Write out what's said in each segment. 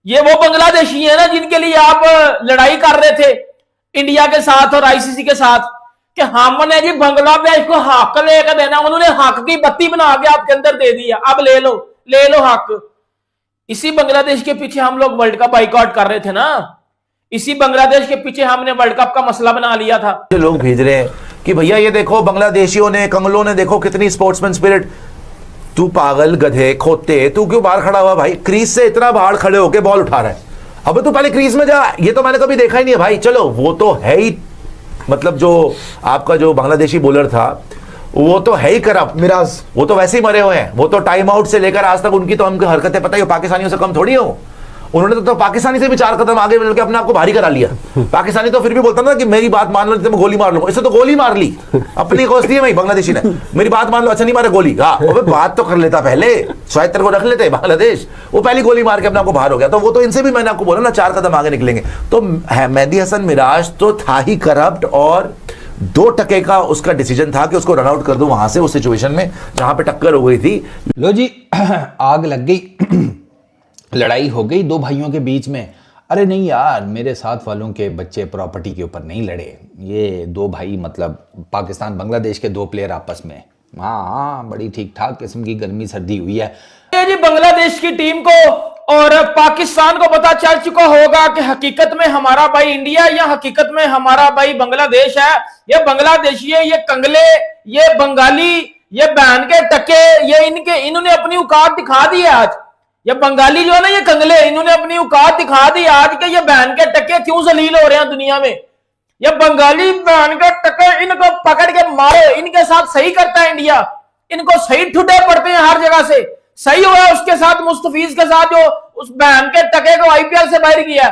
ये वो बांग्लादेशी है ना जिनके लिए आप लड़ाई कर रहे थे इंडिया के साथ और आईसीसी के साथ कि हमने जी बांग्लादेश को हक लेकर देना, उन्होंने हक की बत्ती बना के आपके अंदर दे दिया, अब ले लो हक। इसी बांग्लादेश के पीछे हम लोग वर्ल्ड कप बाइकआउट कर रहे थे ना, इसी बांग्लादेश के पीछे हमने वर्ल्ड कप का मसला बना लिया था। लोग भेज रहे हैं कि भैया ये देखो बांग्लादेशियों ने, कंगलों ने देखो कितनी स्पोर्ट्समैन स्पिरिट। तू पागल गधे खोते, तू क्यों बाहर खड़ा हुआ भाई? क्रीज से इतना बाहर खड़े होके बॉल उठा रहा है, अब तू पहले क्रीज में जा। ये तो मैंने कभी देखा ही नहीं है भाई। चलो वो तो है ही, मतलब जो आपका जो बांग्लादेशी बॉलर था वो तो है ही करप्ट मिराज, वो तो वैसे ही मरे हुए हैं। वो तो टाइम आउट से लेकर आज तक उनकी तो हमको हरकतें पता ही हो, पाकिस्तानियों से कम थोड़ी हो। उन्होंने तो पाकिस्तानी से भी 4 कदम आगे मिलकर अपने आप को भारी करा लिया। पाकिस्तानी तो फिर भी बोलता ना कि मेरी बात मान लो तो मैं गोली मार लूंगा, इससे तो गोली मार ली अपनी कोस्ती है भाई। बांग्लादेशी ने मेरी बात मान लो, अच्छा नहीं मारे गोली, हाँ बात तो कर लेता पहले, शायद तेरे को रख लेते बांग्लादेश। वो पहली गोली मार के अपने आप को बाहर हो गया। तो वो तो इनसे भी मैंने आपको बोला ना 4 कदम आगे निकलेंगे। तो मेहदी हसन मिराज तो था ही करप्ट, और 2 टके का उसका डिसीजन था कि उसको रन आउट कर दो वहां से, उस सिचुएशन में जहां पे टक्कर हो गई थी। लो जी आग लग गई, लड़ाई हो गई 2 भाइयों के बीच में। अरे नहीं यार, मेरे साथ वालों के बच्चे प्रॉपर्टी के ऊपर नहीं लड़े, ये 2 भाई मतलब पाकिस्तान बांग्लादेश के 2 प्लेयर आपस में। हाँ बड़ी ठीक ठाक किस्म की गर्मी सर्दी हुई है। ये जी बांग्लादेश की टीम को और पाकिस्तान को पता चल चुका होगा कि हकीकत में हमारा भाई इंडिया या हकीकत में हमारा भाई बांग्लादेश है। ये बांग्लादेशी है, ये कंगले, ये बंगाली, ये बहन के टके, ये इन्होंने अपनी औकात दिखा दी है आज। ये बंगाली जो है ना, ये कंगले, इन्होंने अपनी औकात दिखा दी आज के ये बहन के टके क्यों जलील हो रहे हैं दुनिया में। ये बंगाली बहन के टके, इनको पकड़ के मारो, इनके साथ सही करता है इंडिया, इनको सही ठुटे पड़ते हैं हर जगह से। सही हुआ उसके साथ, मुस्तफीज के साथ जो उस बहन के टके को आईपीएल से बाहर किया।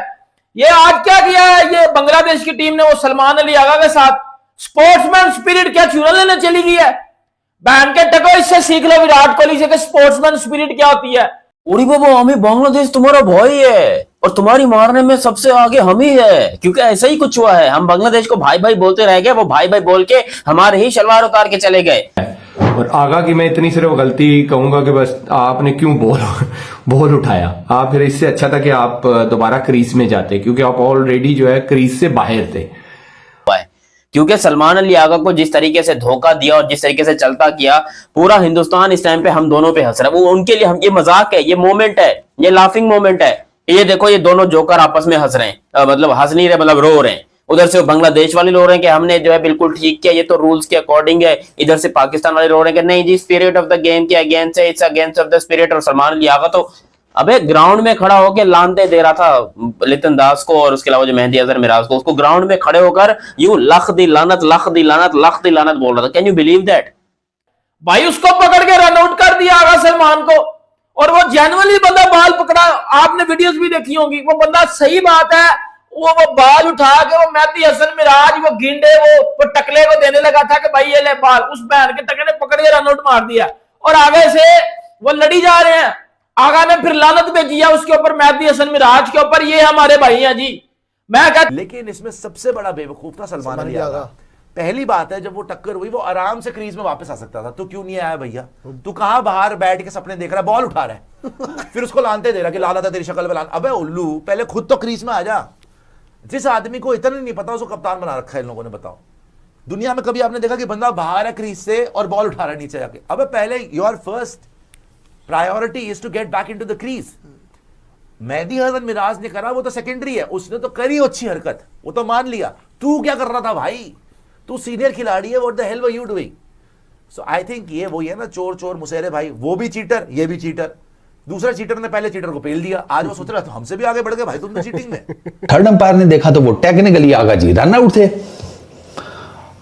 ये आज क्या किया है ये बांग्लादेश की टीम ने, वो सलमान अली आगा के साथ स्पोर्ट्समैन स्पिरिट क्या चुरा लेने चली गई है। बहन के टको, इससे सीख लो विराट कोहली से कि स्पोर्ट्समैन स्पिरिट क्या होती है। उड़ी बाबा, हमें बांग्लादेश तुम्हारा भाई है और तुम्हारी मारने में सबसे आगे हम ही है, क्योंकि ऐसा ही कुछ हुआ है। हम बांग्लादेश को भाई भाई बोलते रह गए, वो भाई भाई बोल के हमारे ही शलवार उतार के चले गए। और आगा की मैं इतनी सिर्फ गलती कहूंगा कि बस आपने क्यों बॉल उठाया। आप फिर इससे अच्छा था कि आप दोबारा क्रीज में जाते, क्योंकि आप ऑलरेडी जो है क्रीज से बाहर थे। क्योंकि सलमान अली आगा को जिस तरीके से धोखा दिया और जिस तरीके से चलता किया, पूरा हिंदुस्तान इस टाइम पे हम दोनों पे हंस रहा है। वो उनके लिए हम, ये मजाक है, ये मोमेंट है, ये लाफिंग मोमेंट है। ये देखो ये दोनों जोकर आपस में हंस रहे हैं, मतलब हंस नहीं रहे, मतलब रो रहे हैं। उधर से बांग्लादेश वाले रो रहे हैं कि हमने जो है बिल्कुल ठीक किया, ये तो रूल्स के अकॉर्डिंग है। इधर से पाकिस्तान वाले रो रहे हैं कि नहीं जी, स्पिरिट ऑफ द गेम के अगेंस्ट है, it's against of the spirit. और सलमान अली आगा तो अबे ग्राउंड में खड़ा होकर लानते दे रहा था लितन दास को, और उसके अलावा जो मेहदी हसन मिराज को, उसको ग्राउंड में खड़े होकर यूं लख दी लानत लख दी लानत लख दी लानत बोल रहा था। कैन यू बिलीव दैट भाई? उसको पकड़ के रन आउट कर दिया आगा सलमान को, और वो जेन्युइनली बंदा बाल पकड़ा। आपने वीडियोस भी देखी होंगी, वो बंदा सही बात है, वो बाल उठा के वो मेहदी हसन मिराज, वो गिंडे, वो टकले को देने लगा था कि भाई ये ले बाल। उस बहन के टकले ने पकड़ के रन आउट मार दिया, और आगे से वो लड़ी जा रहे हैं। आगा ने फिर लानत भेजी है उसके ऊपर, मेहदी हसन मिराज के ऊपर, ये हमारे भाई हैं जी। मैं कहता, लेकिन इसमें सबसे बड़ा बेवकूफ था सलमान अली आगा। पहली बात है, जब वो टक्कर हुई वो आराम से क्रीज में वापस आ सकता था, तो क्यों नहीं आया भैया? तू कहां बाहर बैठ के सपने देख रहा है, बॉल उठा रहा है फिर उसको लानते दे रहा कि लाला था तेरी शक्ल पे लान। अबे उल्लू, पहले खुद तो क्रीज में आ जा। जिस आदमी को इतना नहीं पता उसको कप्तान बना रखा है इन लोगों ने, बताओ दुनिया में कभी आपने देखा कि बंदा बाहर है क्रीज से और बॉल उठा रहा है नीचे जाके? अबे पहले your first priority is to get back into the crease. Mehdi Hasan Miraz ने करा, वो तो सेकेंडरी है, उसने तो करी अच्छी हरकत, वो तो मान लिया। तू क्या कर रहा था भाई? तू सीनियर खिलाड़ी है, what the hell were you doing? So I think ये वही है ना, चोर चोर मुसेरे भाई, वो भी चीटर, ये भी चीटर। दूसरा चीटर ने पहले चीटर को पेल दिया, आज वो सोच रहा तो हमसे भी आगे बढ़ गए भाई तुमने चीटिंग में। थर्ड अंपायर ने देखा तो वो टेक्निकली आगा जी रन आउट थे।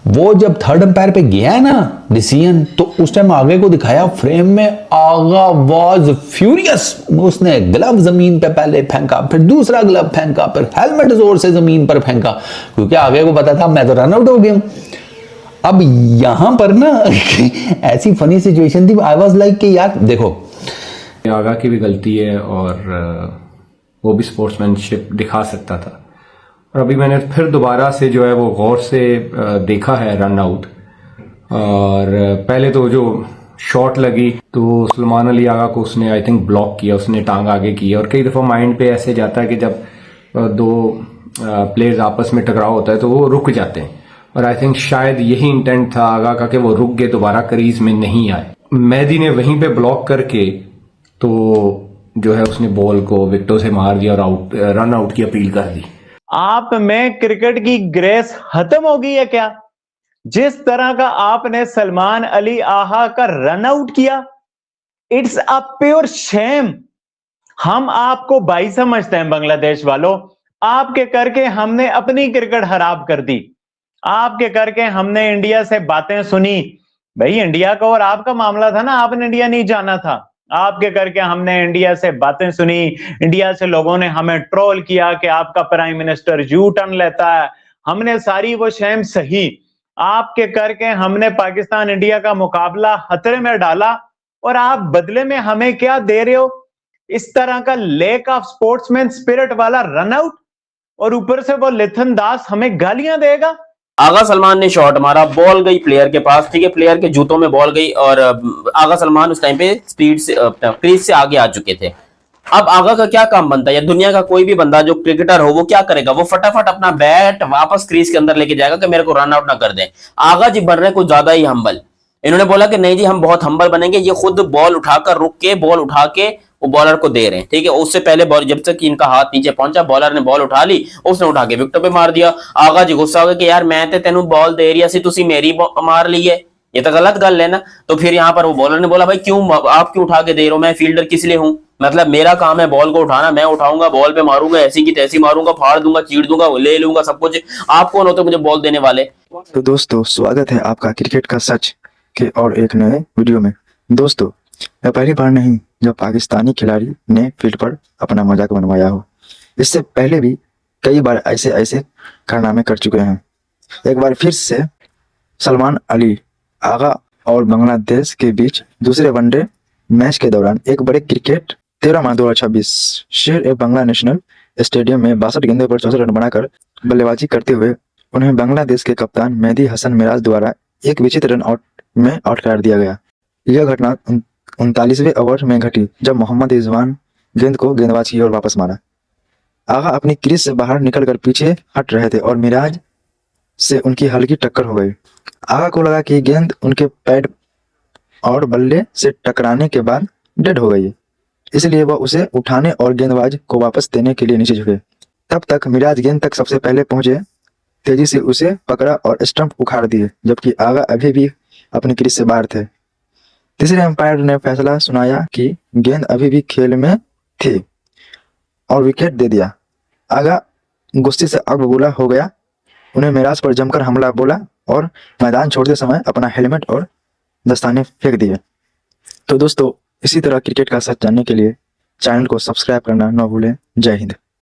वो जब थर्ड अंपायर पे गया है ना डिसीजन, तो उस टाइम आगे को दिखाया फ्रेम में, आगा वाज फ्यूरियस। उसने ग्लव जमीन पे पहले फेंका, फिर दूसरा ग्लव फेंका, फिर हेलमेट जोर से जमीन पर फेंका, क्योंकि आगे को पता था मैं तो रन आउट हो गया हूं। अब यहां पर ना ऐसी फनी सिचुएशन थी, आई वाज लाइक कि यार देखो आगा की भी गलती है और वो भी स्पोर्ट्समैनशिप दिखा सकता था। और अभी मैंने फिर दोबारा से जो है वो गौर से देखा है रन आउट, और पहले तो जो शॉट लगी तो सलमान अली आगा को उसने आई थिंक ब्लॉक किया, उसने टांग आगे की। और कई दफ़ा माइंड पे ऐसे जाता है कि जब दो प्लेयर्स आपस में टकराव होता है तो वो रुक जाते हैं, और आई थिंक शायद यही इंटेंट था आगा का कि वो रुक गए, दोबारा क्रीज में नहीं आए। मेहदी ने वहीं पे ब्लॉक करके तो जो है उसने बॉल को विकेटों से मार दिया और रन आउट की अपील कर दी। आप में क्रिकेट की ग्रेस खत्म हो गई है क्या? जिस तरह का आपने सलमान अली आहा का रन आउट किया, इट्स अ प्योर शेम। हम आपको भाई समझते हैं बांग्लादेश वालों, आपके करके हमने अपनी क्रिकेट खराब कर दी, आपके करके हमने इंडिया से बातें सुनी। भाई इंडिया का और आपका मामला था ना, आपने इंडिया नहीं जाना था, आपके करके हमने इंडिया से बातें सुनी। इंडिया से लोगों ने हमें ट्रोल किया कि आपका प्राइम मिनिस्टर यू टर्न लेता है, हमने सारी वो शेम सही। आपके करके हमने पाकिस्तान इंडिया का मुकाबला खतरे में डाला, और आप बदले में हमें क्या दे रहे हो? इस तरह का लेक ऑफ स्पोर्ट्समैन स्पिरिट वाला रन आउट, और ऊपर से वो लिथन दास हमें गालियां देगा। आगा सलमान ने शॉट मारा, बॉल गई प्लेयर के पास, ठीक है, प्लेयर के जूतों में बॉल गई, और आगा सलमान उस टाइम पे स्पीड से क्रीज से आगे आ चुके थे। अब आगा का क्या काम बनता है, या दुनिया का कोई भी बंदा जो क्रिकेटर हो वो क्या करेगा? वो फटाफट अपना बैट वापस क्रीज के अंदर लेके जाएगा कि मेरे को रन आउट ना कर दें। आगा जी बन रहे कुछ ज्यादा ही हम्बल। इन्होंने बोला कि नहीं जी हम बहुत हम्बल बनेंगे, ये खुद बॉल उठाकर रुक के बॉल उठा के वो बॉलर को दे रहे हैं, ठीक है। उससे पहले बॉल जब तक इनका हाथ नीचे पहुंचा, बॉलर ने बॉल उठा ली, उसने उठा के विकेट पे मार दिया। आगा जी गुस्सा हो गया कि यार मैं ते तेनू बॉल दे रही सी, तुसी मेरी मार ली है, ये तो गलत गल है ना। तो फिर यहाँ पर वो बॉलर ने बोला भाई क्यों आप क्यों उठा के दे रहे हो, मैं फील्डर किस लिए हूं, मतलब मेरा काम है बॉल को उठाना, मैं उठाऊंगा बॉल पे मारूंगा, ऐसी की तैसी मारूंगा, फाड़ दूंगा, चीड़ दूंगा, ले लूंगा सब कुछ, आप कौन होते मुझे बॉल देने वाले। तो दोस्तों स्वागत है आपका क्रिकेट का सच के और एक नए वीडियो में। दोस्तों यह पहली बार नहीं जब पाकिस्तानी खिलाड़ी ने फील्ड पर अपना मजाक बनवाया हो, इससे पहले भी कई बार ऐसे ऐसे कारनामे कर चुके हैं। एक बार फिर से सलमान अली आगा और बांग्लादेश के बीच दूसरे वनडे मैच के दौरान एक बड़े क्रिकेट 13 मार्च 2026 शेर ए बांग्ला नेशनल स्टेडियम में 62 गेंदों पर 64 रन बनाकर बल्लेबाजी करते हुए उन्हें बांग्लादेश के कप्तान मेहदी हसन मिराज द्वारा एक विचित्र रन आउट में आउट करार दिया गया। यह घटना 39वें ओवर में घटी जब मोहम्मद रिजवान गेंद को गेंदबाज की ओर वापस मारा। आगा अपनी क्रीज से बाहर निकलकर पीछे हट रहे थे और मिराज से उनकी हल्की टक्कर हो गई। आगा को लगा कि गेंद उनके पैड और बल्ले से टकराने के बाद डेड हो गई, इसलिए वह उसे उठाने और गेंदबाज को वापस देने के लिए नीचे झुके। तब तक मिराज गेंद तक सबसे पहले पहुंचे, तेजी से उसे पकड़ा और स्टंप उखाड़ दिए, जबकि आगा अभी भी अपनी क्रीज से बाहर थे। तीसरे अंपायर ने फैसला सुनाया कि गेंद अभी भी खेल में थी और विकेट दे दिया। आगा गुस्से से आग बबूला हो गया, उन्हें मिराज पर जमकर हमला बोला और मैदान छोड़ते समय अपना हेलमेट और दस्ताने फेंक दिए। तो दोस्तों इसी तरह क्रिकेट का सच जानने के लिए चैनल को सब्सक्राइब करना न भूलें। जय हिंद।